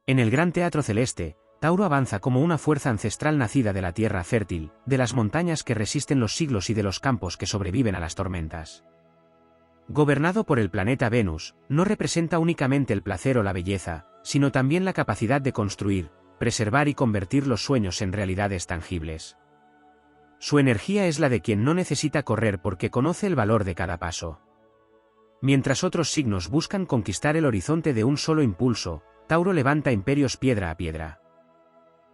En el gran teatro celeste, Tauro avanza como una fuerza ancestral nacida de la tierra fértil, de las montañas que resisten los siglos y de los campos que sobreviven a las tormentas. Gobernado por el planeta Venus, no representa únicamente el placer o la belleza, sino también la capacidad de construir, preservar y convertir los sueños en realidades tangibles. Su energía es la de quien no necesita correr porque conoce el valor de cada paso. Mientras otros signos buscan conquistar el horizonte de un solo impulso, Tauro levanta imperios piedra a piedra.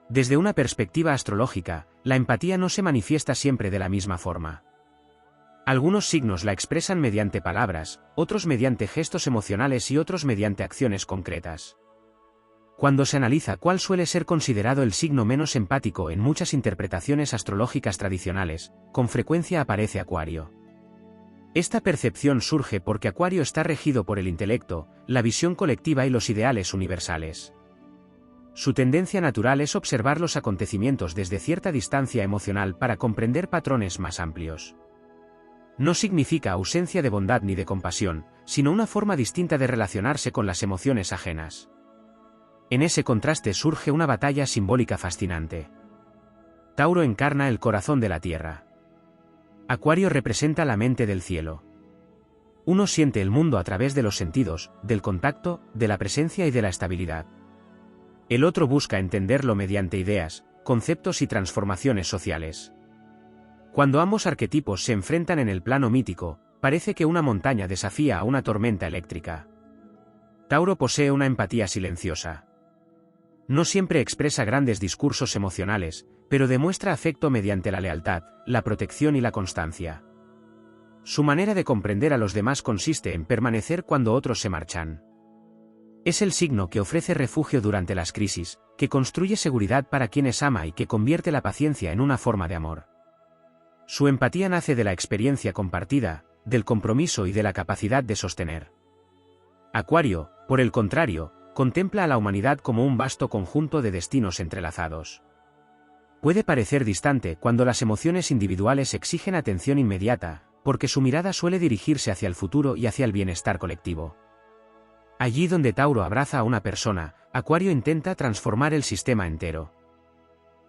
Desde una perspectiva astrológica, la empatía no se manifiesta siempre de la misma forma. Algunos signos la expresan mediante palabras, otros mediante gestos emocionales y otros mediante acciones concretas. Cuando se analiza cuál suele ser considerado el signo menos empático en muchas interpretaciones astrológicas tradicionales, con frecuencia aparece Acuario. Esta percepción surge porque Acuario está regido por el intelecto, la visión colectiva y los ideales universales. Su tendencia natural es observar los acontecimientos desde cierta distancia emocional para comprender patrones más amplios. No significa ausencia de bondad ni de compasión, sino una forma distinta de relacionarse con las emociones ajenas. En ese contraste surge una batalla simbólica fascinante. Tauro encarna el corazón de la tierra. Acuario representa la mente del cielo. Uno siente el mundo a través de los sentidos, del contacto, de la presencia y de la estabilidad. El otro busca entenderlo mediante ideas, conceptos y transformaciones sociales. Cuando ambos arquetipos se enfrentan en el plano mítico, parece que una montaña desafía a una tormenta eléctrica. Tauro posee una empatía silenciosa. No siempre expresa grandes discursos emocionales, pero demuestra afecto mediante la lealtad, la protección y la constancia. Su manera de comprender a los demás consiste en permanecer cuando otros se marchan. Es el signo que ofrece refugio durante las crisis, que construye seguridad para quienes ama y que convierte la paciencia en una forma de amor. Su empatía nace de la experiencia compartida, del compromiso y de la capacidad de sostener. Acuario, por el contrario, contempla a la humanidad como un vasto conjunto de destinos entrelazados. Puede parecer distante cuando las emociones individuales exigen atención inmediata, porque su mirada suele dirigirse hacia el futuro y hacia el bienestar colectivo. Allí donde Tauro abraza a una persona, Acuario intenta transformar el sistema entero.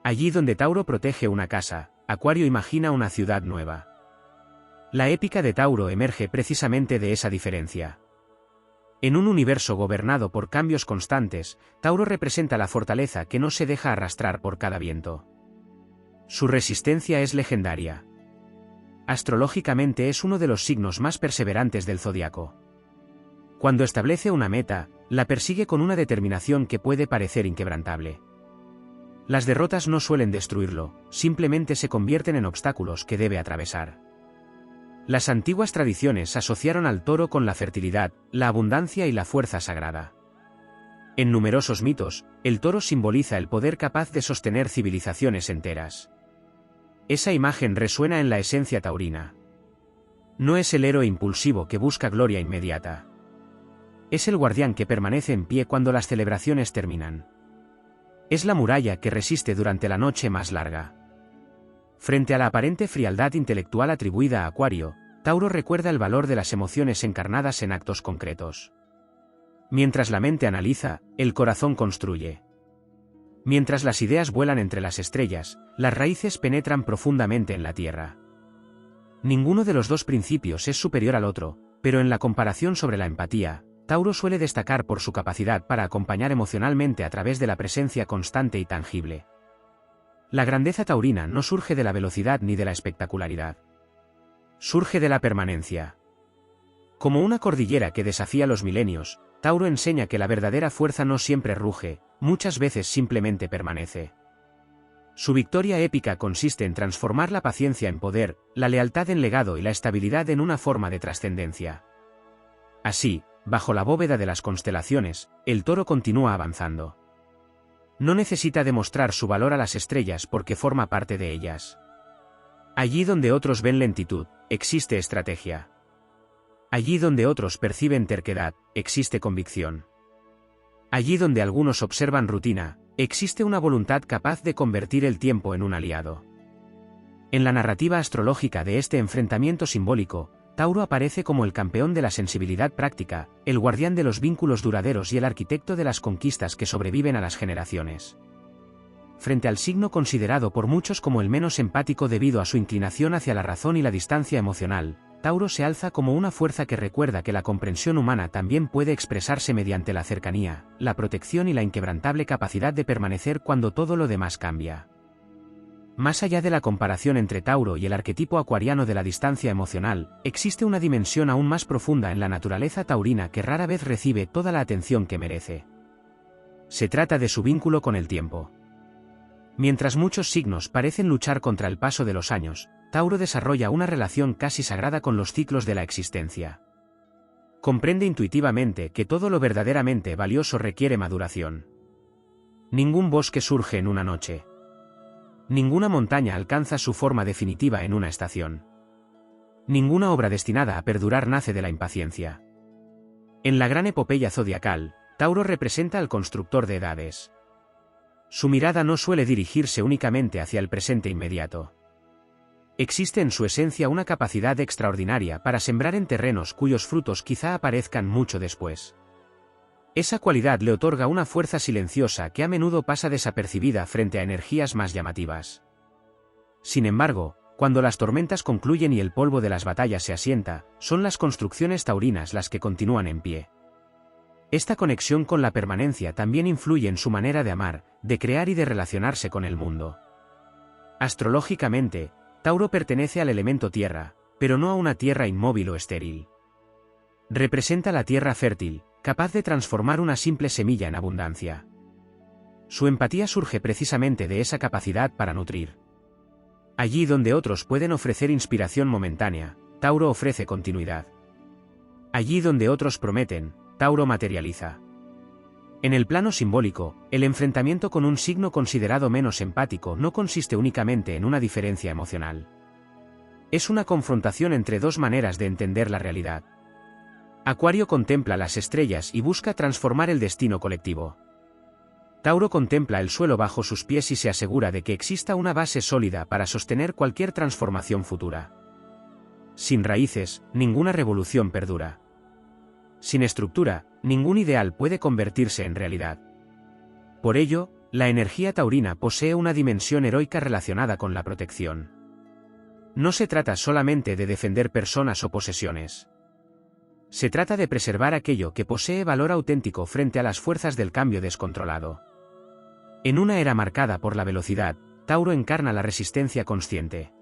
Allí donde Tauro protege una casa, Acuario imagina una ciudad nueva. La épica de Tauro emerge precisamente de esa diferencia. En un universo gobernado por cambios constantes, Tauro representa la fortaleza que no se deja arrastrar por cada viento. Su resistencia es legendaria. Astrológicamente es uno de los signos más perseverantes del zodiaco. Cuando establece una meta, la persigue con una determinación que puede parecer inquebrantable. Las derrotas no suelen destruirlo, simplemente se convierten en obstáculos que debe atravesar. Las antiguas tradiciones asociaron al toro con la fertilidad, la abundancia y la fuerza sagrada. En numerosos mitos, el toro simboliza el poder capaz de sostener civilizaciones enteras. Esa imagen resuena en la esencia taurina. No es el héroe impulsivo que busca gloria inmediata. Es el guardián que permanece en pie cuando las celebraciones terminan. Es la muralla que resiste durante la noche más larga. Frente a la aparente frialdad intelectual atribuida a Acuario, Tauro recuerda el valor de las emociones encarnadas en actos concretos. Mientras la mente analiza, el corazón construye. Mientras las ideas vuelan entre las estrellas, las raíces penetran profundamente en la tierra. Ninguno de los dos principios es superior al otro, pero en la comparación sobre la empatía, Tauro suele destacar por su capacidad para acompañar emocionalmente a través de la presencia constante y tangible. La grandeza taurina no surge de la velocidad ni de la espectacularidad. Surge de la permanencia. Como una cordillera que desafía los milenios, Tauro enseña que la verdadera fuerza no siempre ruge, muchas veces simplemente permanece. Su victoria épica consiste en transformar la paciencia en poder, la lealtad en legado y la estabilidad en una forma de trascendencia. Así, bajo la bóveda de las constelaciones, el toro continúa avanzando. No necesita demostrar su valor a las estrellas porque forma parte de ellas. Allí donde otros ven lentitud, existe estrategia. Allí donde otros perciben terquedad, existe convicción. Allí donde algunos observan rutina, existe una voluntad capaz de convertir el tiempo en un aliado. En la narrativa astrológica de este enfrentamiento simbólico, Tauro aparece como el campeón de la sensibilidad práctica, el guardián de los vínculos duraderos y el arquitecto de las conquistas que sobreviven a las generaciones. Frente al signo considerado por muchos como el menos empático debido a su inclinación hacia la razón y la distancia emocional, Tauro se alza como una fuerza que recuerda que la comprensión humana también puede expresarse mediante la cercanía, la protección y la inquebrantable capacidad de permanecer cuando todo lo demás cambia. Más allá de la comparación entre Tauro y el arquetipo acuariano de la distancia emocional, existe una dimensión aún más profunda en la naturaleza taurina que rara vez recibe toda la atención que merece. Se trata de su vínculo con el tiempo. Mientras muchos signos parecen luchar contra el paso de los años, Tauro desarrolla una relación casi sagrada con los ciclos de la existencia. Comprende intuitivamente que todo lo verdaderamente valioso requiere maduración. Ningún bosque surge en una noche. Ninguna montaña alcanza su forma definitiva en una estación. Ninguna obra destinada a perdurar nace de la impaciencia. En la gran epopeya zodiacal, Tauro representa al constructor de edades. Su mirada no suele dirigirse únicamente hacia el presente inmediato. Existe en su esencia una capacidad extraordinaria para sembrar en terrenos cuyos frutos quizá aparezcan mucho después. Esa cualidad le otorga una fuerza silenciosa que a menudo pasa desapercibida frente a energías más llamativas. Sin embargo, cuando las tormentas concluyen y el polvo de las batallas se asienta, son las construcciones taurinas las que continúan en pie. Esta conexión con la permanencia también influye en su manera de amar, de crear y de relacionarse con el mundo. Astrológicamente, Tauro pertenece al elemento tierra, pero no a una tierra inmóvil o estéril. Representa la tierra fértil, capaz de transformar una simple semilla en abundancia. Su empatía surge precisamente de esa capacidad para nutrir. Allí donde otros pueden ofrecer inspiración momentánea, Tauro ofrece continuidad. Allí donde otros prometen, Tauro materializa. En el plano simbólico, el enfrentamiento con un signo considerado menos empático no consiste únicamente en una diferencia emocional. Es una confrontación entre dos maneras de entender la realidad. Acuario contempla las estrellas y busca transformar el destino colectivo. Tauro contempla el suelo bajo sus pies y se asegura de que exista una base sólida para sostener cualquier transformación futura. Sin raíces, ninguna revolución perdura. Sin estructura, ningún ideal puede convertirse en realidad. Por ello, la energía taurina posee una dimensión heroica relacionada con la protección. No se trata solamente de defender personas o posesiones. Se trata de preservar aquello que posee valor auténtico frente a las fuerzas del cambio descontrolado. En una era marcada por la velocidad, Tauro encarna la resistencia consciente.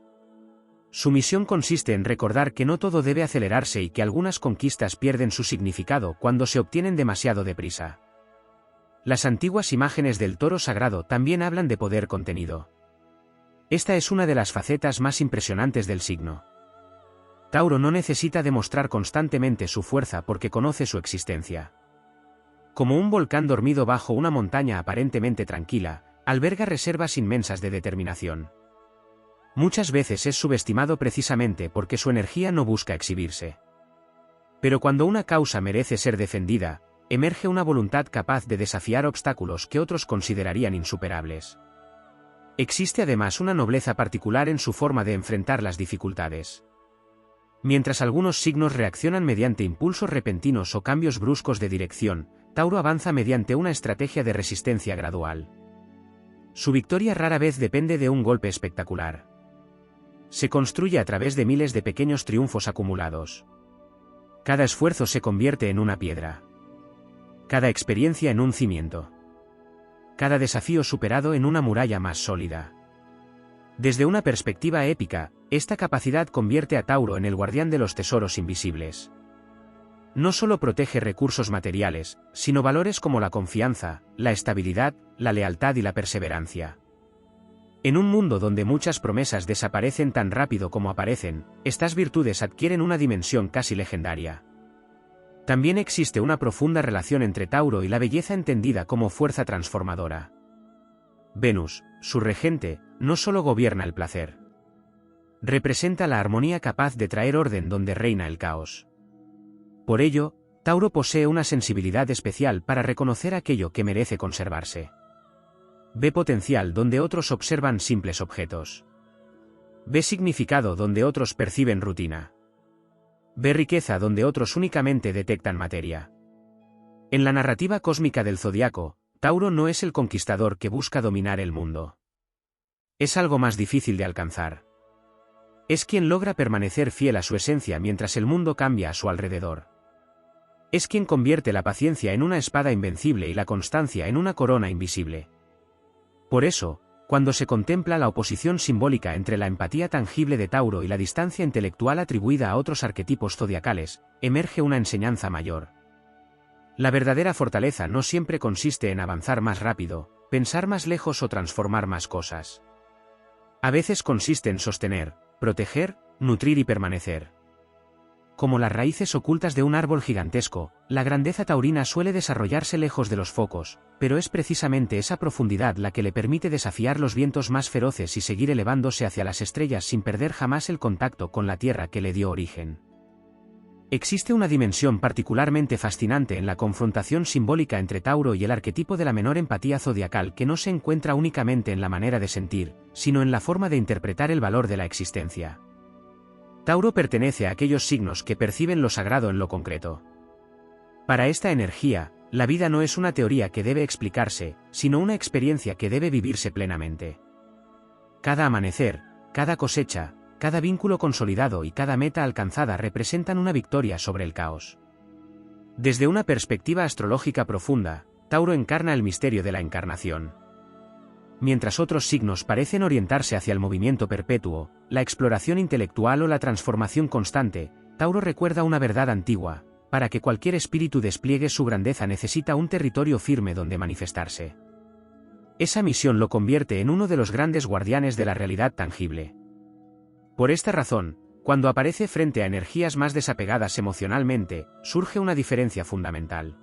Su misión consiste en recordar que no todo debe acelerarse y que algunas conquistas pierden su significado cuando se obtienen demasiado deprisa. Las antiguas imágenes del toro sagrado también hablan de poder contenido. Esta es una de las facetas más impresionantes del signo. Tauro no necesita demostrar constantemente su fuerza porque conoce su existencia. Como un volcán dormido bajo una montaña aparentemente tranquila, alberga reservas inmensas de determinación. Muchas veces es subestimado precisamente porque su energía no busca exhibirse. Pero cuando una causa merece ser defendida, emerge una voluntad capaz de desafiar obstáculos que otros considerarían insuperables. Existe además una nobleza particular en su forma de enfrentar las dificultades. Mientras algunos signos reaccionan mediante impulsos repentinos o cambios bruscos de dirección, Tauro avanza mediante una estrategia de resistencia gradual. Su victoria rara vez depende de un golpe espectacular. Se construye a través de miles de pequeños triunfos acumulados. Cada esfuerzo se convierte en una piedra. Cada experiencia en un cimiento. Cada desafío superado en una muralla más sólida. Desde una perspectiva épica, esta capacidad convierte a Tauro en el guardián de los tesoros invisibles. No solo protege recursos materiales, sino valores como la confianza, la estabilidad, la lealtad y la perseverancia. En un mundo donde muchas promesas desaparecen tan rápido como aparecen, estas virtudes adquieren una dimensión casi legendaria. También existe una profunda relación entre Tauro y la belleza entendida como fuerza transformadora. Venus, su regente, no solo gobierna el placer. Representa la armonía capaz de traer orden donde reina el caos. Por ello, Tauro posee una sensibilidad especial para reconocer aquello que merece conservarse. Ve potencial donde otros observan simples objetos. Ve significado donde otros perciben rutina. Ve riqueza donde otros únicamente detectan materia. En la narrativa cósmica del zodiaco, Tauro no es el conquistador que busca dominar el mundo. Es algo más difícil de alcanzar. Es quien logra permanecer fiel a su esencia mientras el mundo cambia a su alrededor. Es quien convierte la paciencia en una espada invencible y la constancia en una corona invisible. Por eso, cuando se contempla la oposición simbólica entre la empatía tangible de Tauro y la distancia intelectual atribuida a otros arquetipos zodiacales, emerge una enseñanza mayor. La verdadera fortaleza no siempre consiste en avanzar más rápido, pensar más lejos o transformar más cosas. A veces consiste en sostener, proteger, nutrir y permanecer. Como las raíces ocultas de un árbol gigantesco, la grandeza taurina suele desarrollarse lejos de los focos, pero es precisamente esa profundidad la que le permite desafiar los vientos más feroces y seguir elevándose hacia las estrellas sin perder jamás el contacto con la tierra que le dio origen. Existe una dimensión particularmente fascinante en la confrontación simbólica entre Tauro y el arquetipo de la menor empatía zodiacal que no se encuentra únicamente en la manera de sentir, sino en la forma de interpretar el valor de la existencia. Tauro pertenece a aquellos signos que perciben lo sagrado en lo concreto. Para esta energía, la vida no es una teoría que debe explicarse, sino una experiencia que debe vivirse plenamente. Cada amanecer, cada cosecha, cada vínculo consolidado y cada meta alcanzada representan una victoria sobre el caos. Desde una perspectiva astrológica profunda, Tauro encarna el misterio de la encarnación. Mientras otros signos parecen orientarse hacia el movimiento perpetuo, la exploración intelectual o la transformación constante, Tauro recuerda una verdad antigua: para que cualquier espíritu despliegue su grandeza necesita un territorio firme donde manifestarse. Esa misión lo convierte en uno de los grandes guardianes de la realidad tangible. Por esta razón, cuando aparece frente a energías más desapegadas emocionalmente, surge una diferencia fundamental.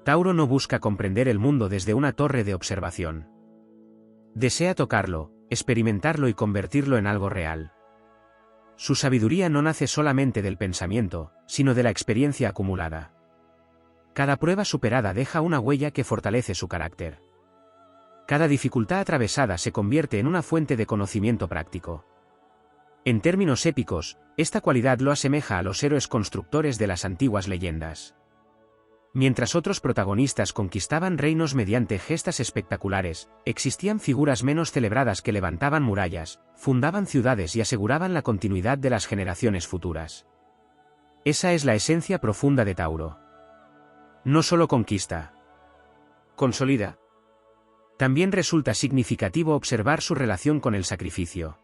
Tauro no busca comprender el mundo desde una torre de observación. Desea tocarlo, experimentarlo y convertirlo en algo real. Su sabiduría no nace solamente del pensamiento, sino de la experiencia acumulada. Cada prueba superada deja una huella que fortalece su carácter. Cada dificultad atravesada se convierte en una fuente de conocimiento práctico. En términos épicos, esta cualidad lo asemeja a los héroes constructores de las antiguas leyendas. Mientras otros protagonistas conquistaban reinos mediante gestas espectaculares, existían figuras menos celebradas que levantaban murallas, fundaban ciudades y aseguraban la continuidad de las generaciones futuras. Esa es la esencia profunda de Tauro. No solo conquista, consolida. También resulta significativo observar su relación con el sacrificio.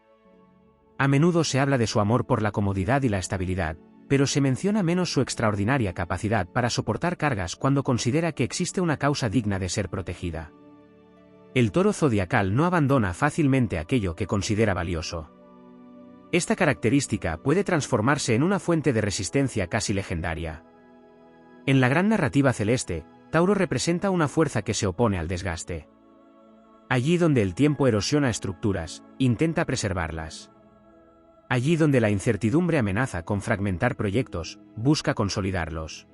A menudo se habla de su amor por la comodidad y la estabilidad, pero se menciona menos su extraordinaria capacidad para soportar cargas cuando considera que existe una causa digna de ser protegida. El toro zodiacal no abandona fácilmente aquello que considera valioso. Esta característica puede transformarse en una fuente de resistencia casi legendaria. En la gran narrativa celeste, Tauro representa una fuerza que se opone al desgaste. Allí donde el tiempo erosiona estructuras, intenta preservarlas. Allí donde la incertidumbre amenaza con fragmentar proyectos, busca consolidarlos.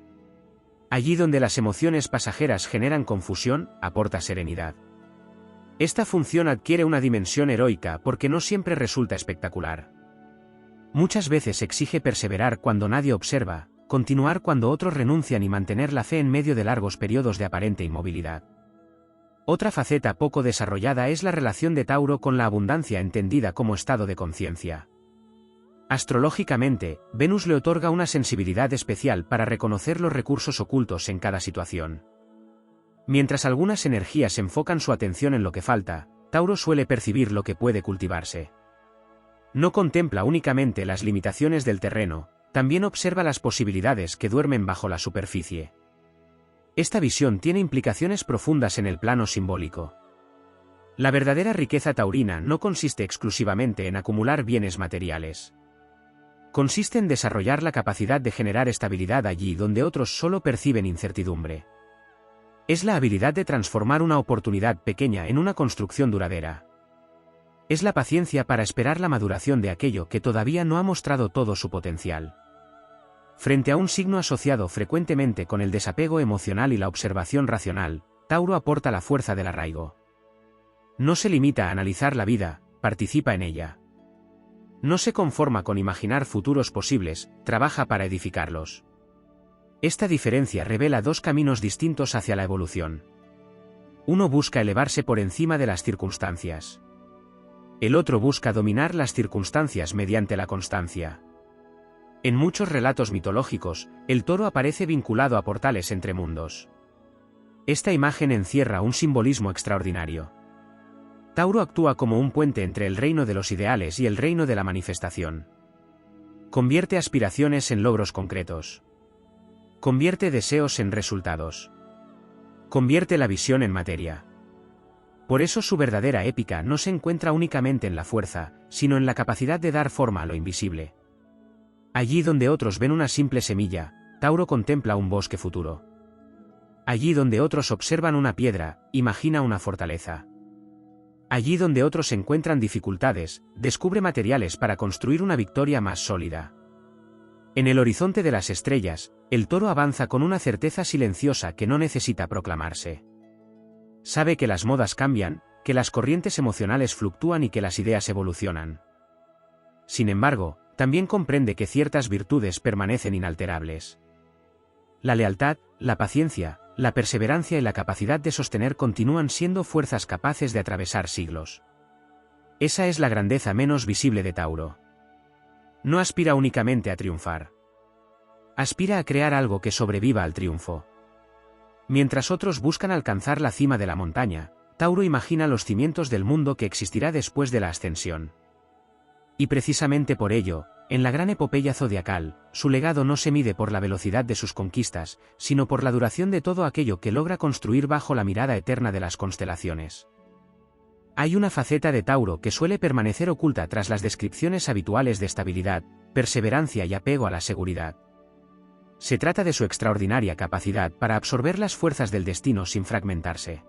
Allí donde las emociones pasajeras generan confusión, aporta serenidad. Esta función adquiere una dimensión heroica porque no siempre resulta espectacular. Muchas veces exige perseverar cuando nadie observa, continuar cuando otros renuncian y mantener la fe en medio de largos periodos de aparente inmovilidad. Otra faceta poco desarrollada es la relación de Tauro con la abundancia entendida como estado de conciencia. Astrológicamente, Venus le otorga una sensibilidad especial para reconocer los recursos ocultos en cada situación. Mientras algunas energías enfocan su atención en lo que falta, Tauro suele percibir lo que puede cultivarse. No contempla únicamente las limitaciones del terreno, también observa las posibilidades que duermen bajo la superficie. Esta visión tiene implicaciones profundas en el plano simbólico. La verdadera riqueza taurina no consiste exclusivamente en acumular bienes materiales. Consiste en desarrollar la capacidad de generar estabilidad allí donde otros solo perciben incertidumbre. Es la habilidad de transformar una oportunidad pequeña en una construcción duradera. Es la paciencia para esperar la maduración de aquello que todavía no ha mostrado todo su potencial. Frente a un signo asociado frecuentemente con el desapego emocional y la observación racional, Tauro aporta la fuerza del arraigo. No se limita a analizar la vida, participa en ella. No se conforma con imaginar futuros posibles, trabaja para edificarlos. Esta diferencia revela dos caminos distintos hacia la evolución. Uno busca elevarse por encima de las circunstancias. El otro busca dominar las circunstancias mediante la constancia. En muchos relatos mitológicos, el toro aparece vinculado a portales entre mundos. Esta imagen encierra un simbolismo extraordinario. Tauro actúa como un puente entre el reino de los ideales y el reino de la manifestación. Convierte aspiraciones en logros concretos. Convierte deseos en resultados. Convierte la visión en materia. Por eso su verdadera épica no se encuentra únicamente en la fuerza, sino en la capacidad de dar forma a lo invisible. Allí donde otros ven una simple semilla, Tauro contempla un bosque futuro. Allí donde otros observan una piedra, imagina una fortaleza. Allí donde otros encuentran dificultades, descubre materiales para construir una victoria más sólida. En el horizonte de las estrellas, el toro avanza con una certeza silenciosa que no necesita proclamarse. Sabe que las modas cambian, que las corrientes emocionales fluctúan y que las ideas evolucionan. Sin embargo, también comprende que ciertas virtudes permanecen inalterables. La lealtad, la paciencia, la perseverancia y la capacidad de sostener continúan siendo fuerzas capaces de atravesar siglos. Esa es la grandeza menos visible de Tauro. No aspira únicamente a triunfar. Aspira a crear algo que sobreviva al triunfo. Mientras otros buscan alcanzar la cima de la montaña, Tauro imagina los cimientos del mundo que existirá después de la ascensión. Y precisamente por ello, en la gran epopeya zodiacal, su legado no se mide por la velocidad de sus conquistas, sino por la duración de todo aquello que logra construir bajo la mirada eterna de las constelaciones. Hay una faceta de Tauro que suele permanecer oculta tras las descripciones habituales de estabilidad, perseverancia y apego a la seguridad. Se trata de su extraordinaria capacidad para absorber las fuerzas del destino sin fragmentarse.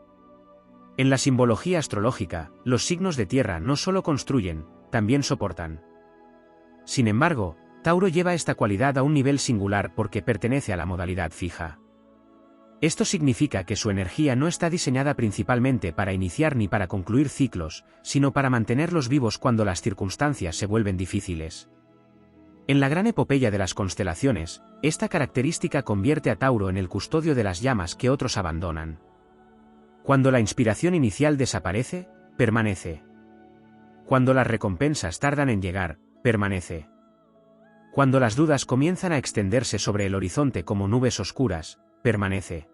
En la simbología astrológica, los signos de tierra no solo construyen, también soportan. Sin embargo, Tauro lleva esta cualidad a un nivel singular porque pertenece a la modalidad fija. Esto significa que su energía no está diseñada principalmente para iniciar ni para concluir ciclos, sino para mantenerlos vivos cuando las circunstancias se vuelven difíciles. En la gran epopeya de las constelaciones, esta característica convierte a Tauro en el custodio de las llamas que otros abandonan. Cuando la inspiración inicial desaparece, permanece. Cuando las recompensas tardan en llegar, permanece. Cuando las dudas comienzan a extenderse sobre el horizonte como nubes oscuras, permanece.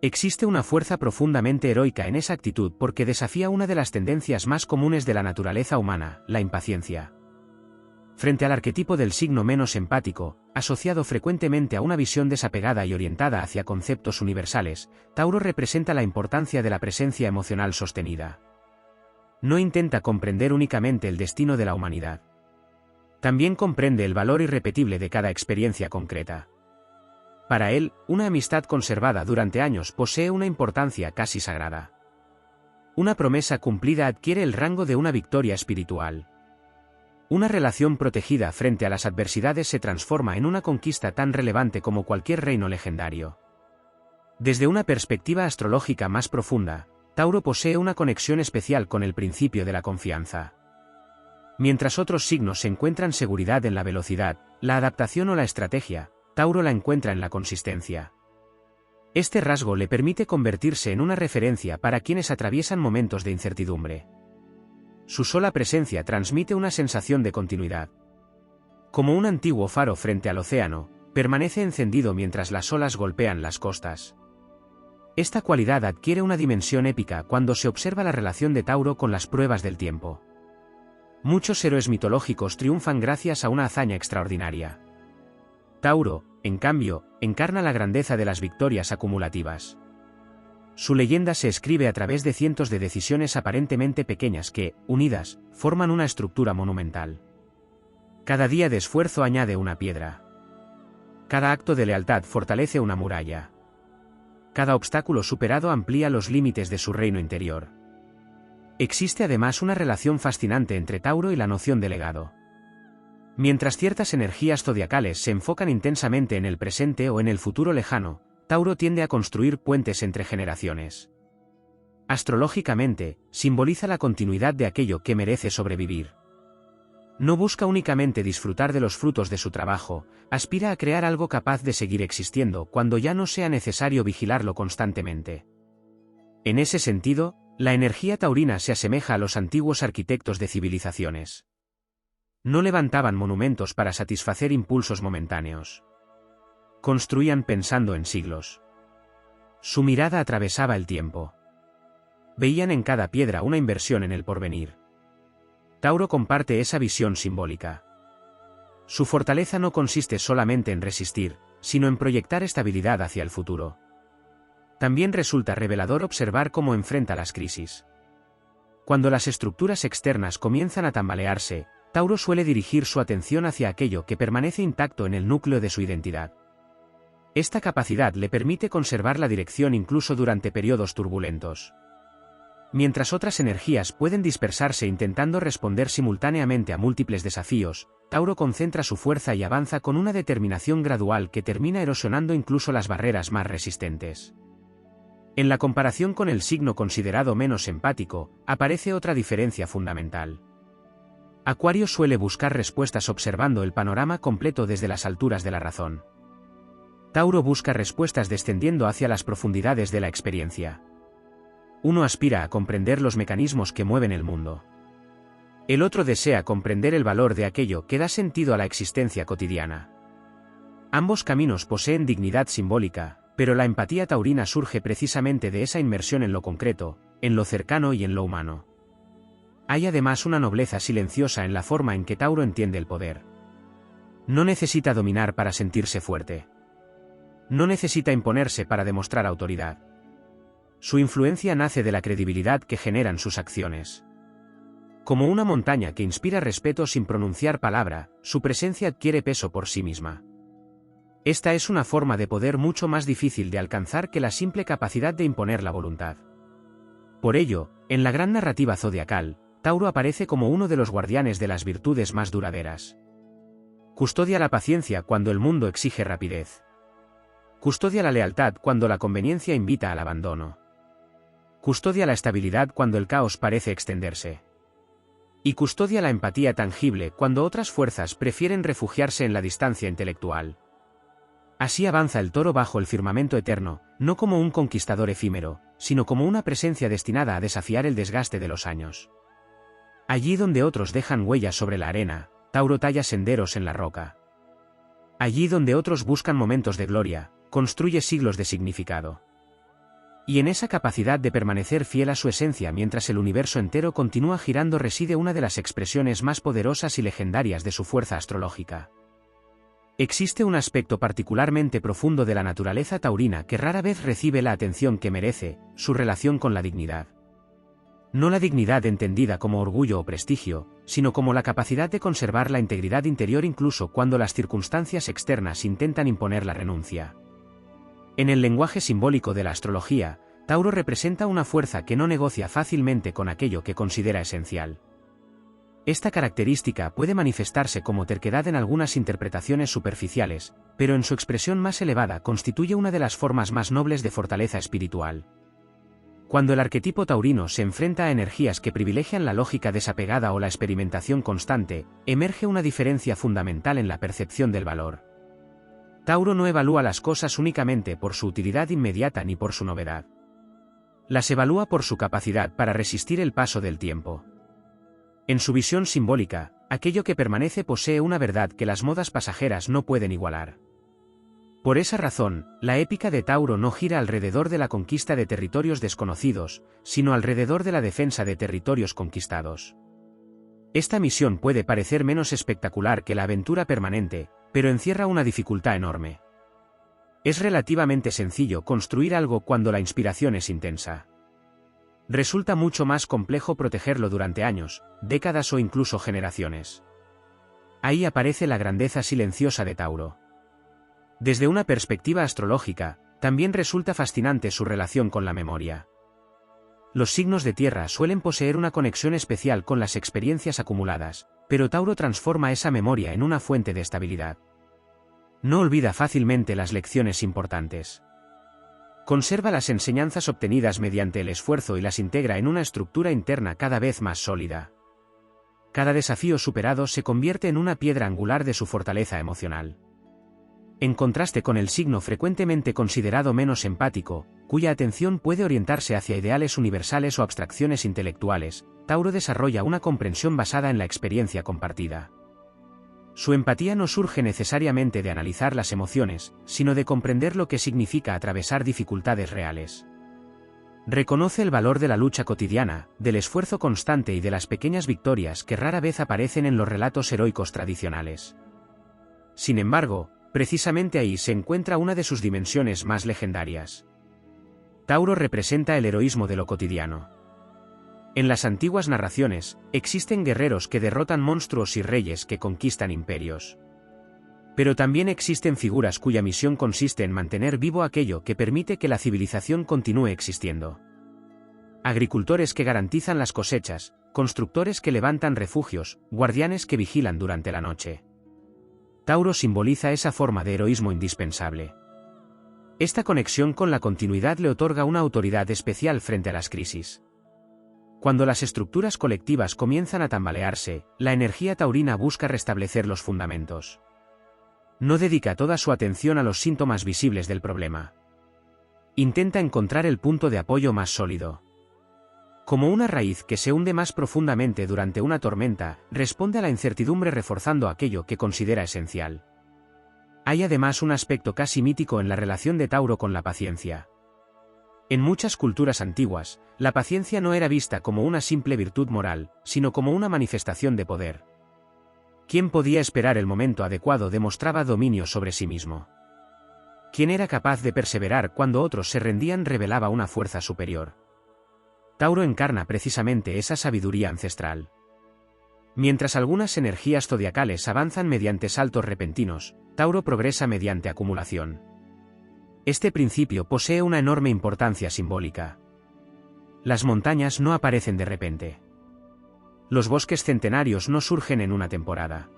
Existe una fuerza profundamente heroica en esa actitud porque desafía una de las tendencias más comunes de la naturaleza humana, la impaciencia. Frente al arquetipo del signo menos empático, asociado frecuentemente a una visión desapegada y orientada hacia conceptos universales, Tauro representa la importancia de la presencia emocional sostenida. No intenta comprender únicamente el destino de la humanidad. También comprende el valor irrepetible de cada experiencia concreta. Para él, una amistad conservada durante años posee una importancia casi sagrada. Una promesa cumplida adquiere el rango de una victoria espiritual. Una relación protegida frente a las adversidades se transforma en una conquista tan relevante como cualquier reino legendario. Desde una perspectiva astrológica más profunda, Tauro posee una conexión especial con el principio de la confianza. Mientras otros signos encuentran seguridad en la velocidad, la adaptación o la estrategia, Tauro la encuentra en la consistencia. Este rasgo le permite convertirse en una referencia para quienes atraviesan momentos de incertidumbre. Su sola presencia transmite una sensación de continuidad. Como un antiguo faro frente al océano, permanece encendido mientras las olas golpean las costas. Esta cualidad adquiere una dimensión épica cuando se observa la relación de Tauro con las pruebas del tiempo. Muchos héroes mitológicos triunfan gracias a una hazaña extraordinaria. Tauro, en cambio, encarna la grandeza de las victorias acumulativas. Su leyenda se escribe a través de cientos de decisiones aparentemente pequeñas que, unidas, forman una estructura monumental. Cada día de esfuerzo añade una piedra. Cada acto de lealtad fortalece una muralla. Cada obstáculo superado amplía los límites de su reino interior. Existe además una relación fascinante entre Tauro y la noción de legado. Mientras ciertas energías zodiacales se enfocan intensamente en el presente o en el futuro lejano, Tauro tiende a construir puentes entre generaciones. Astrológicamente, simboliza la continuidad de aquello que merece sobrevivir. No busca únicamente disfrutar de los frutos de su trabajo, aspira a crear algo capaz de seguir existiendo cuando ya no sea necesario vigilarlo constantemente. En ese sentido, la energía taurina se asemeja a los antiguos arquitectos de civilizaciones. No levantaban monumentos para satisfacer impulsos momentáneos. Construían pensando en siglos. Su mirada atravesaba el tiempo. Veían en cada piedra una inversión en el porvenir. Tauro comparte esa visión simbólica. Su fortaleza no consiste solamente en resistir, sino en proyectar estabilidad hacia el futuro. También resulta revelador observar cómo enfrenta las crisis. Cuando las estructuras externas comienzan a tambalearse, Tauro suele dirigir su atención hacia aquello que permanece intacto en el núcleo de su identidad. Esta capacidad le permite conservar la dirección incluso durante periodos turbulentos. Mientras otras energías pueden dispersarse intentando responder simultáneamente a múltiples desafíos, Tauro concentra su fuerza y avanza con una determinación gradual que termina erosionando incluso las barreras más resistentes. En la comparación con el signo considerado menos empático, aparece otra diferencia fundamental. Acuario suele buscar respuestas observando el panorama completo desde las alturas de la razón. Tauro busca respuestas descendiendo hacia las profundidades de la experiencia. Uno aspira a comprender los mecanismos que mueven el mundo. El otro desea comprender el valor de aquello que da sentido a la existencia cotidiana. Ambos caminos poseen dignidad simbólica, pero la empatía taurina surge precisamente de esa inmersión en lo concreto, en lo cercano y en lo humano. Hay además una nobleza silenciosa en la forma en que Tauro entiende el poder. No necesita dominar para sentirse fuerte. No necesita imponerse para demostrar autoridad. Su influencia nace de la credibilidad que generan sus acciones. Como una montaña que inspira respeto sin pronunciar palabra, su presencia adquiere peso por sí misma. Esta es una forma de poder mucho más difícil de alcanzar que la simple capacidad de imponer la voluntad. Por ello, en la gran narrativa zodiacal, Tauro aparece como uno de los guardianes de las virtudes más duraderas. Custodia la paciencia cuando el mundo exige rapidez. Custodia la lealtad cuando la conveniencia invita al abandono. Custodia la estabilidad cuando el caos parece extenderse. Y custodia la empatía tangible cuando otras fuerzas prefieren refugiarse en la distancia intelectual. Así avanza el toro bajo el firmamento eterno, no como un conquistador efímero, sino como una presencia destinada a desafiar el desgaste de los años. Allí donde otros dejan huellas sobre la arena, Tauro talla senderos en la roca. Allí donde otros buscan momentos de gloria, construye siglos de significado. Y en esa capacidad de permanecer fiel a su esencia mientras el universo entero continúa girando reside una de las expresiones más poderosas y legendarias de su fuerza astrológica. Existe un aspecto particularmente profundo de la naturaleza taurina que rara vez recibe la atención que merece, su relación con la dignidad. No la dignidad entendida como orgullo o prestigio, sino como la capacidad de conservar la integridad interior incluso cuando las circunstancias externas intentan imponer la renuncia. En el lenguaje simbólico de la astrología, Tauro representa una fuerza que no negocia fácilmente con aquello que considera esencial. Esta característica puede manifestarse como terquedad en algunas interpretaciones superficiales, pero en su expresión más elevada constituye una de las formas más nobles de fortaleza espiritual. Cuando el arquetipo taurino se enfrenta a energías que privilegian la lógica desapegada o la experimentación constante, emerge una diferencia fundamental en la percepción del valor. Tauro no evalúa las cosas únicamente por su utilidad inmediata ni por su novedad. Las evalúa por su capacidad para resistir el paso del tiempo. En su visión simbólica, aquello que permanece posee una verdad que las modas pasajeras no pueden igualar. Por esa razón, la épica de Tauro no gira alrededor de la conquista de territorios desconocidos, sino alrededor de la defensa de territorios conquistados. Esta misión puede parecer menos espectacular que la aventura permanente, pero encierra una dificultad enorme. Es relativamente sencillo construir algo cuando la inspiración es intensa. Resulta mucho más complejo protegerlo durante años, décadas o incluso generaciones. Ahí aparece la grandeza silenciosa de Tauro. Desde una perspectiva astrológica, también resulta fascinante su relación con la memoria. Los signos de tierra suelen poseer una conexión especial con las experiencias acumuladas, pero Tauro transforma esa memoria en una fuente de estabilidad. No olvida fácilmente las lecciones importantes. Conserva las enseñanzas obtenidas mediante el esfuerzo y las integra en una estructura interna cada vez más sólida. cada desafío superado se convierte en una piedra angular de su fortaleza emocional. En contraste con el signo frecuentemente considerado menos empático, cuya atención puede orientarse hacia ideales universales o abstracciones intelectuales, Tauro desarrolla una comprensión basada en la experiencia compartida. Su empatía no surge necesariamente de analizar las emociones, sino de comprender lo que significa atravesar dificultades reales. Reconoce el valor de la lucha cotidiana, del esfuerzo constante y de las pequeñas victorias que rara vez aparecen en los relatos heroicos tradicionales. Sin embargo, precisamente ahí se encuentra una de sus dimensiones más legendarias. Tauro representa el heroísmo de lo cotidiano. En las antiguas narraciones, existen guerreros que derrotan monstruos y reyes que conquistan imperios. Pero también existen figuras cuya misión consiste en mantener vivo aquello que permite que la civilización continúe existiendo. Agricultores que garantizan las cosechas, constructores que levantan refugios, guardianes que vigilan durante la noche. Tauro simboliza esa forma de heroísmo indispensable. Esta conexión con la continuidad le otorga una autoridad especial frente a las crisis. Cuando las estructuras colectivas comienzan a tambalearse, la energía taurina busca restablecer los fundamentos. No dedica toda su atención a los síntomas visibles del problema. Intenta encontrar el punto de apoyo más sólido. Como una raíz que se hunde más profundamente durante una tormenta, responde a la incertidumbre reforzando aquello que considera esencial. Hay además un aspecto casi mítico en la relación de Tauro con la paciencia. En muchas culturas antiguas, la paciencia no era vista como una simple virtud moral, sino como una manifestación de poder. Quien podía esperar el momento adecuado demostraba dominio sobre sí mismo. Quien era capaz de perseverar cuando otros se rendían revelaba una fuerza superior. Tauro encarna precisamente esa sabiduría ancestral. Mientras algunas energías zodiacales avanzan mediante saltos repentinos, Tauro progresa mediante acumulación. Este principio posee una enorme importancia simbólica. Las montañas no aparecen de repente. Los bosques centenarios no surgen en una temporada.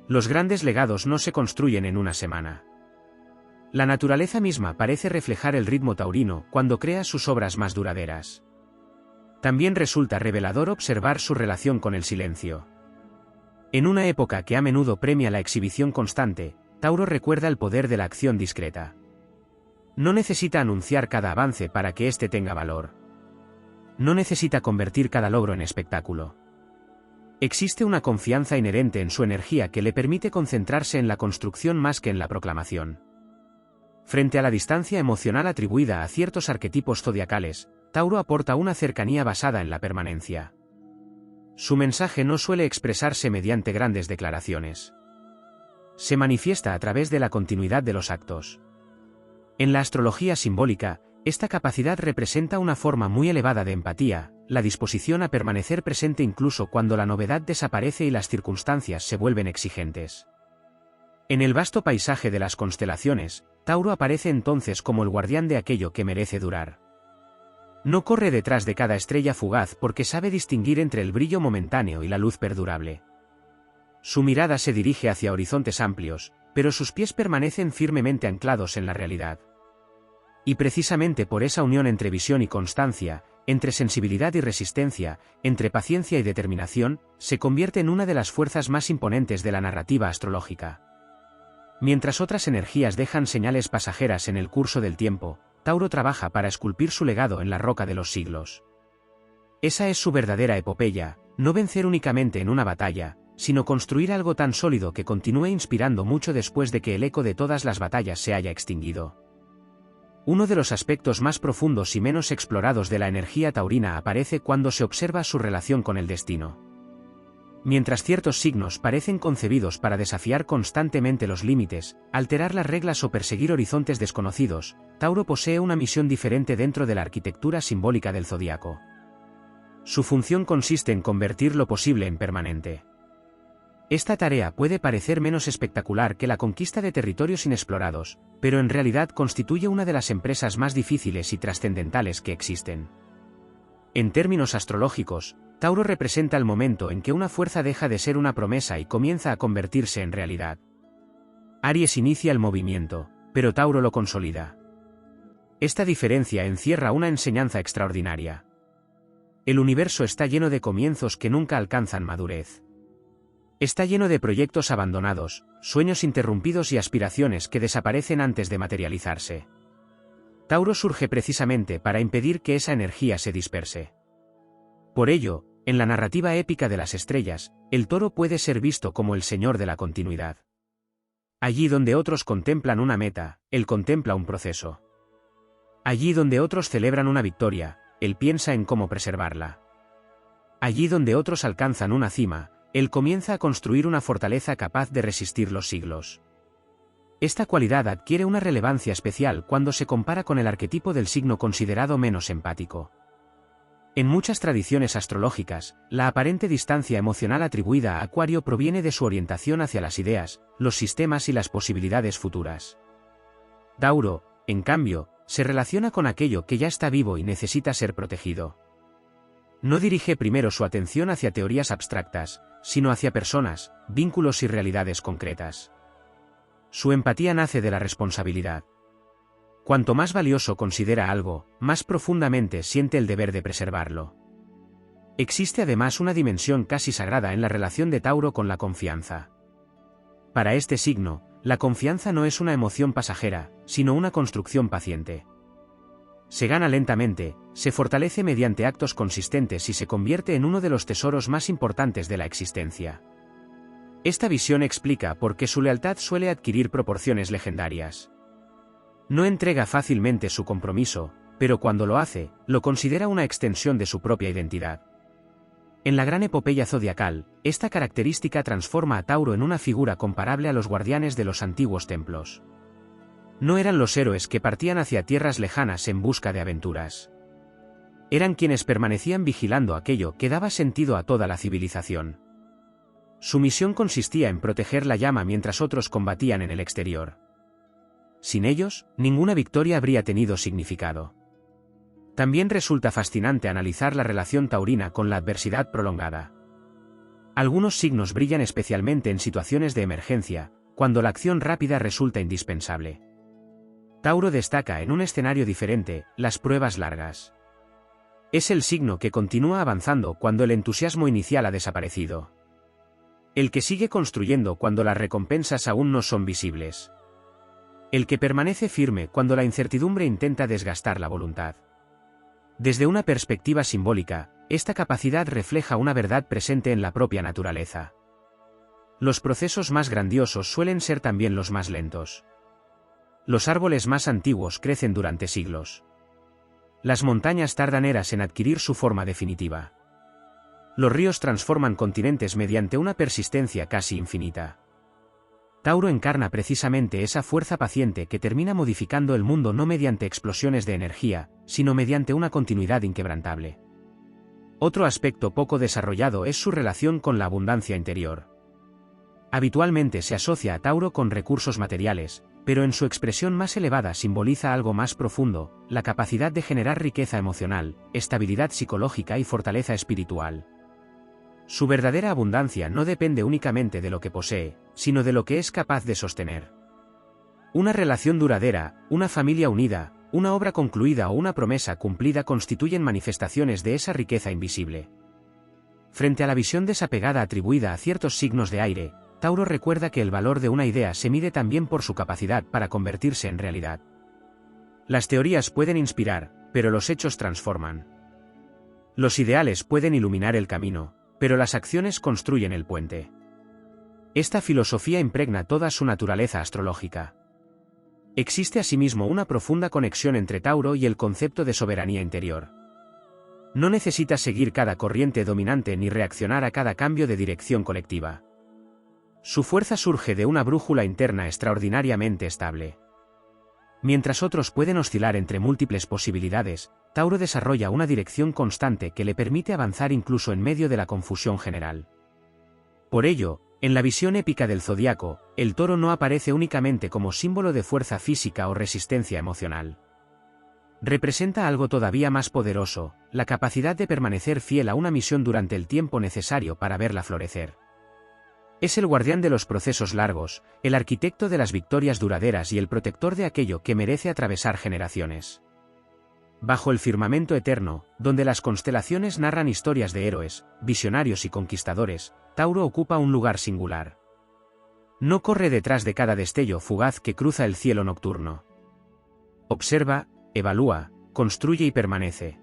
Los grandes legados no se construyen en una semana. La naturaleza misma parece reflejar el ritmo taurino cuando crea sus obras más duraderas. También resulta revelador observar su relación con el silencio. En una época que a menudo premia la exhibición constante, Tauro recuerda el poder de la acción discreta. No necesita anunciar cada avance para que éste tenga valor. No necesita convertir cada logro en espectáculo. Existe una confianza inherente en su energía que le permite concentrarse en la construcción más que en la proclamación. Frente a la distancia emocional atribuida a ciertos arquetipos zodiacales, Tauro aporta una cercanía basada en la permanencia. Su mensaje no suele expresarse mediante grandes declaraciones. Se manifiesta a través de la continuidad de los actos. En la astrología simbólica, esta capacidad representa una forma muy elevada de empatía, la disposición a permanecer presente incluso cuando la novedad desaparece y las circunstancias se vuelven exigentes. En el vasto paisaje de las constelaciones, Tauro aparece entonces como el guardián de aquello que merece durar. No corre detrás de cada estrella fugaz porque sabe distinguir entre el brillo momentáneo y la luz perdurable. Su mirada se dirige hacia horizontes amplios, pero sus pies permanecen firmemente anclados en la realidad. Y precisamente por esa unión entre visión y constancia, entre sensibilidad y resistencia, entre paciencia y determinación, se convierte en una de las fuerzas más imponentes de la narrativa astrológica. Mientras otras energías dejan señales pasajeras en el curso del tiempo, Tauro trabaja para esculpir su legado en la roca de los siglos. Esa es su verdadera epopeya, no vencer únicamente en una batalla, sino construir algo tan sólido que continúe inspirando mucho después de que el eco de todas las batallas se haya extinguido. Uno de los aspectos más profundos y menos explorados de la energía taurina aparece cuando se observa su relación con el destino. Mientras ciertos signos parecen concebidos para desafiar constantemente los límites, alterar las reglas o perseguir horizontes desconocidos, Tauro posee una misión diferente dentro de la arquitectura simbólica del zodiaco. Su función consiste en convertir lo posible en permanente. Esta tarea puede parecer menos espectacular que la conquista de territorios inexplorados, pero en realidad constituye una de las empresas más difíciles y trascendentales que existen. En términos astrológicos, Tauro representa el momento en que una fuerza deja de ser una promesa y comienza a convertirse en realidad. Aries inicia el movimiento, pero Tauro lo consolida. Esta diferencia encierra una enseñanza extraordinaria. El universo está lleno de comienzos que nunca alcanzan madurez. Está lleno de proyectos abandonados, sueños interrumpidos y aspiraciones que desaparecen antes de materializarse. Tauro surge precisamente para impedir que esa energía se disperse. Por ello, en la narrativa épica de las estrellas, el toro puede ser visto como el señor de la continuidad. Allí donde otros contemplan una meta, él contempla un proceso. Allí donde otros celebran una victoria, él piensa en cómo preservarla. Allí donde otros alcanzan una cima, él comienza a construir una fortaleza capaz de resistir los siglos. Esta cualidad adquiere una relevancia especial cuando se compara con el arquetipo del signo considerado menos empático. En muchas tradiciones astrológicas, la aparente distancia emocional atribuida a Acuario proviene de su orientación hacia las ideas, los sistemas y las posibilidades futuras. Tauro, en cambio, se relaciona con aquello que ya está vivo y necesita ser protegido. No dirige primero su atención hacia teorías abstractas, sino hacia personas, vínculos y realidades concretas. Su empatía nace de la responsabilidad. Cuanto más valioso considera algo, más profundamente siente el deber de preservarlo. Existe además una dimensión casi sagrada en la relación de Tauro con la confianza. Para este signo, la confianza no es una emoción pasajera, sino una construcción paciente. Se gana lentamente, se fortalece mediante actos consistentes y se convierte en uno de los tesoros más importantes de la existencia. Esta visión explica por qué su lealtad suele adquirir proporciones legendarias. No entrega fácilmente su compromiso, pero cuando lo hace, lo considera una extensión de su propia identidad. En la gran epopeya zodiacal, esta característica transforma a Tauro en una figura comparable a los guardianes de los antiguos templos. No eran los héroes que partían hacia tierras lejanas en busca de aventuras. Eran quienes permanecían vigilando aquello que daba sentido a toda la civilización. Su misión consistía en proteger la llama mientras otros combatían en el exterior. Sin ellos, ninguna victoria habría tenido significado. También resulta fascinante analizar la relación taurina con la adversidad prolongada. Algunos signos brillan especialmente en situaciones de emergencia, cuando la acción rápida resulta indispensable. Tauro destaca en un escenario diferente, las pruebas largas. Es el signo que continúa avanzando cuando el entusiasmo inicial ha desaparecido. El que sigue construyendo cuando las recompensas aún no son visibles. El que permanece firme cuando la incertidumbre intenta desgastar la voluntad. Desde una perspectiva simbólica, esta capacidad refleja una verdad presente en la propia naturaleza. Los procesos más grandiosos suelen ser también los más lentos. Los árboles más antiguos crecen durante siglos. Las montañas tardan eras en adquirir su forma definitiva. Los ríos transforman continentes mediante una persistencia casi infinita. Tauro encarna precisamente esa fuerza paciente que termina modificando el mundo no mediante explosiones de energía, sino mediante una continuidad inquebrantable. Otro aspecto poco desarrollado es su relación con la abundancia interior. Habitualmente se asocia a Tauro con recursos materiales, pero en su expresión más elevada simboliza algo más profundo, la capacidad de generar riqueza emocional, estabilidad psicológica y fortaleza espiritual. Su verdadera abundancia no depende únicamente de lo que posee, sino de lo que es capaz de sostener. Una relación duradera, una familia unida, una obra concluida o una promesa cumplida constituyen manifestaciones de esa riqueza invisible. Frente a la visión desapegada atribuida a ciertos signos de aire, Tauro recuerda que el valor de una idea se mide también por su capacidad para convertirse en realidad. Las teorías pueden inspirar, pero los hechos transforman. Los ideales pueden iluminar el camino, pero las acciones construyen el puente. Esta filosofía impregna toda su naturaleza astrológica. Existe asimismo una profunda conexión entre Tauro y el concepto de soberanía interior. No necesita seguir cada corriente dominante ni reaccionar a cada cambio de dirección colectiva. Su fuerza surge de una brújula interna extraordinariamente estable. Mientras otros pueden oscilar entre múltiples posibilidades, Tauro desarrolla una dirección constante que le permite avanzar incluso en medio de la confusión general. Por ello, en la visión épica del zodiaco, el toro no aparece únicamente como símbolo de fuerza física o resistencia emocional. Representa algo todavía más poderoso, la capacidad de permanecer fiel a una misión durante el tiempo necesario para verla florecer. Es el guardián de los procesos largos, el arquitecto de las victorias duraderas y el protector de aquello que merece atravesar generaciones. Bajo el firmamento eterno, donde las constelaciones narran historias de héroes, visionarios y conquistadores, Tauro ocupa un lugar singular. No corre detrás de cada destello fugaz que cruza el cielo nocturno. Observa, evalúa, construye y permanece.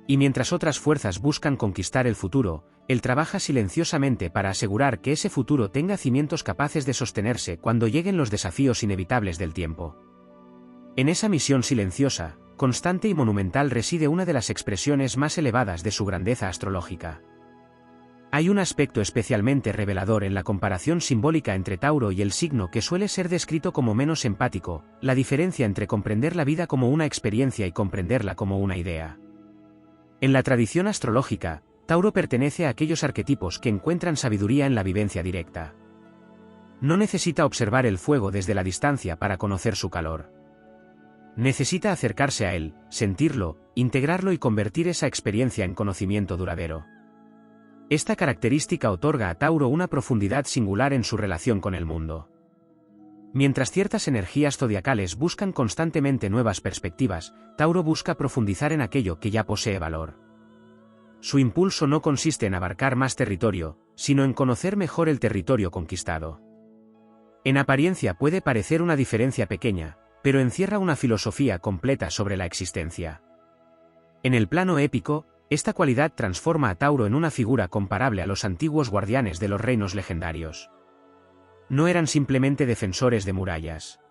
Y mientras otras fuerzas buscan conquistar el futuro, él trabaja silenciosamente para asegurar que ese futuro tenga cimientos capaces de sostenerse cuando lleguen los desafíos inevitables del tiempo. En esa misión silenciosa, constante y monumental reside una de las expresiones más elevadas de su grandeza astrológica. Hay un aspecto especialmente revelador en la comparación simbólica entre Tauro y el signo que suele ser descrito como menos empático, la diferencia entre comprender la vida como una experiencia y comprenderla como una idea. En la tradición astrológica, Tauro pertenece a aquellos arquetipos que encuentran sabiduría en la vivencia directa. No necesita observar el fuego desde la distancia para conocer su calor. Necesita acercarse a él, sentirlo, integrarlo y convertir esa experiencia en conocimiento duradero. Esta característica otorga a Tauro una profundidad singular en su relación con el mundo. Mientras ciertas energías zodiacales buscan constantemente nuevas perspectivas, Tauro busca profundizar en aquello que ya posee valor. Su impulso no consiste en abarcar más territorio, sino en conocer mejor el territorio conquistado. En apariencia puede parecer una diferencia pequeña, pero encierra una filosofía completa sobre la existencia. En el plano épico, esta cualidad transforma a Tauro en una figura comparable a los antiguos guardianes de los reinos legendarios. No eran simplemente defensores de murallas.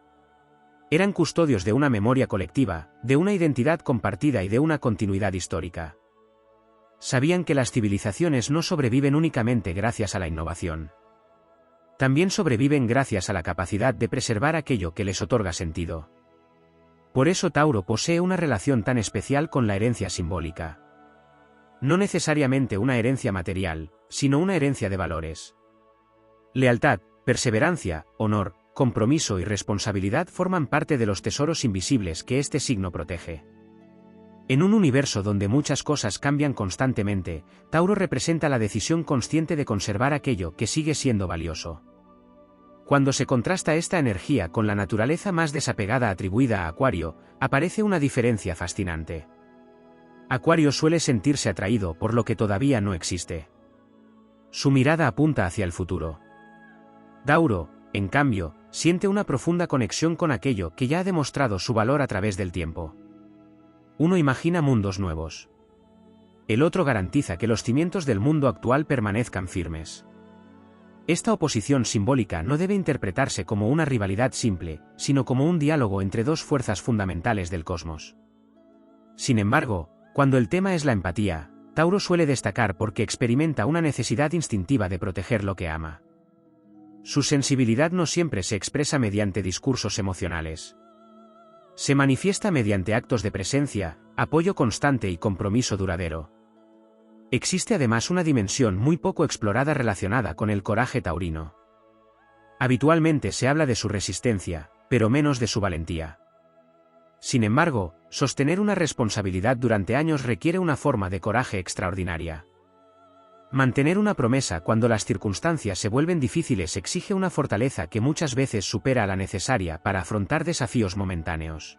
Eran custodios de una memoria colectiva, de una identidad compartida y de una continuidad histórica. Sabían que las civilizaciones no sobreviven únicamente gracias a la innovación. También sobreviven gracias a la capacidad de preservar aquello que les otorga sentido. Por eso Tauro posee una relación tan especial con la herencia simbólica. No necesariamente una herencia material, sino una herencia de valores. Lealtad, perseverancia, honor, compromiso y responsabilidad forman parte de los tesoros invisibles que este signo protege. En un universo donde muchas cosas cambian constantemente, Tauro representa la decisión consciente de conservar aquello que sigue siendo valioso. Cuando se contrasta esta energía con la naturaleza más desapegada atribuida a Acuario, aparece una diferencia fascinante. Acuario suele sentirse atraído por lo que todavía no existe. Su mirada apunta hacia el futuro. Tauro, en cambio, siente una profunda conexión con aquello que ya ha demostrado su valor a través del tiempo. Uno imagina mundos nuevos. El otro garantiza que los cimientos del mundo actual permanezcan firmes. Esta oposición simbólica no debe interpretarse como una rivalidad simple, sino como un diálogo entre dos fuerzas fundamentales del cosmos. Sin embargo, cuando el tema es la empatía, Tauro suele destacar porque experimenta una necesidad instintiva de proteger lo que ama. Su sensibilidad no siempre se expresa mediante discursos emocionales. Se manifiesta mediante actos de presencia, apoyo constante y compromiso duradero. Existe además una dimensión muy poco explorada relacionada con el coraje taurino. Habitualmente se habla de su resistencia, pero menos de su valentía. Sin embargo, sostener una responsabilidad durante años requiere una forma de coraje extraordinaria. Mantener una promesa cuando las circunstancias se vuelven difíciles exige una fortaleza que muchas veces supera a la necesaria para afrontar desafíos momentáneos.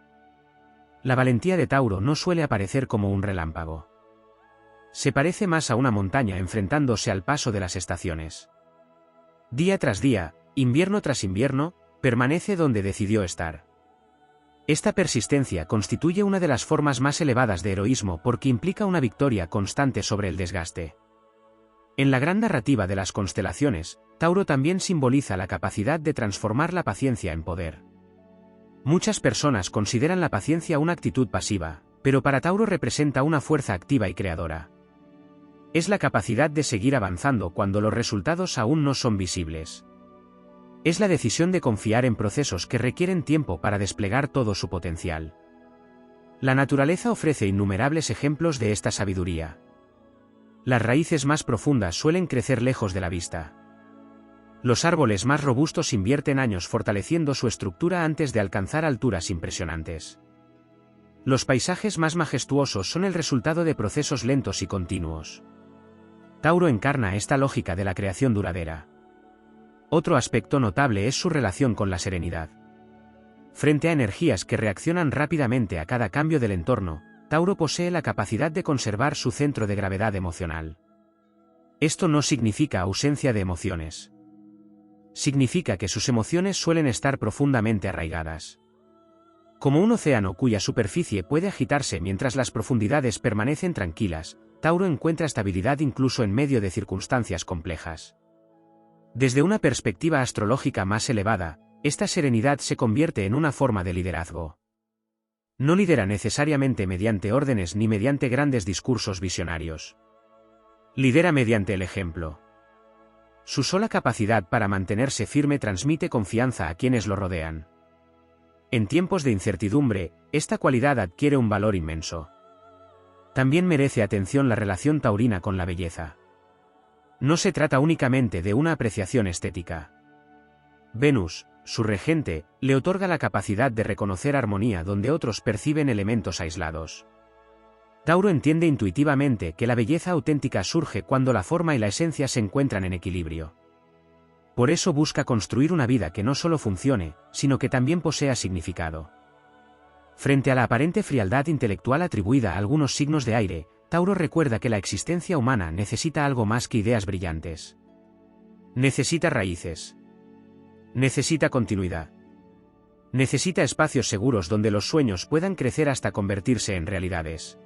La valentía de Tauro no suele aparecer como un relámpago. Se parece más a una montaña enfrentándose al paso de las estaciones. Día tras día, invierno tras invierno, permanece donde decidió estar. Esta persistencia constituye una de las formas más elevadas de heroísmo porque implica una victoria constante sobre el desgaste. En la gran narrativa de las constelaciones, Tauro también simboliza la capacidad de transformar la paciencia en poder. Muchas personas consideran la paciencia una actitud pasiva, pero para Tauro representa una fuerza activa y creadora. Es la capacidad de seguir avanzando cuando los resultados aún no son visibles. Es la decisión de confiar en procesos que requieren tiempo para desplegar todo su potencial. La naturaleza ofrece innumerables ejemplos de esta sabiduría. Las raíces más profundas suelen crecer lejos de la vista. Los árboles más robustos invierten años fortaleciendo su estructura antes de alcanzar alturas impresionantes. Los paisajes más majestuosos son el resultado de procesos lentos y continuos. Tauro encarna esta lógica de la creación duradera. Otro aspecto notable es su relación con la serenidad. Frente a energías que reaccionan rápidamente a cada cambio del entorno, Tauro posee la capacidad de conservar su centro de gravedad emocional. Esto no significa ausencia de emociones. Significa que sus emociones suelen estar profundamente arraigadas. Como un océano cuya superficie puede agitarse mientras las profundidades permanecen tranquilas, Tauro encuentra estabilidad incluso en medio de circunstancias complejas. Desde una perspectiva astrológica más elevada, esta serenidad se convierte en una forma de liderazgo. No lidera necesariamente mediante órdenes ni mediante grandes discursos visionarios. Lidera mediante el ejemplo. Su sola capacidad para mantenerse firme transmite confianza a quienes lo rodean. En tiempos de incertidumbre, esta cualidad adquiere un valor inmenso. También merece atención la relación taurina con la belleza. No se trata únicamente de una apreciación estética. Venus, su regente, le otorga la capacidad de reconocer armonía donde otros perciben elementos aislados. Tauro entiende intuitivamente que la belleza auténtica surge cuando la forma y la esencia se encuentran en equilibrio. Por eso busca construir una vida que no solo funcione, sino que también posea significado. Frente a la aparente frialdad intelectual atribuida a algunos signos de aire, Tauro recuerda que la existencia humana necesita algo más que ideas brillantes. Necesita raíces. Necesita continuidad. Necesita espacios seguros donde los sueños puedan crecer hasta convertirse en realidades.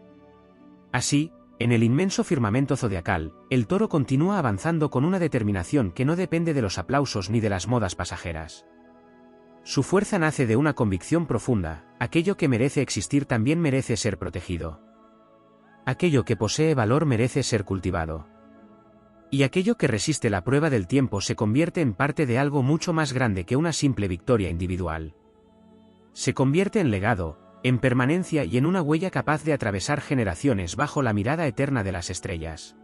Así, en el inmenso firmamento zodiacal, el Toro continúa avanzando con una determinación que no depende de los aplausos ni de las modas pasajeras. Su fuerza nace de una convicción profunda: aquello que merece existir también merece ser protegido. Aquello que posee valor merece ser cultivado. Y aquello que resiste la prueba del tiempo se convierte en parte de algo mucho más grande que una simple victoria individual. Se convierte en legado, en permanencia y en una huella capaz de atravesar generaciones bajo la mirada eterna de las estrellas.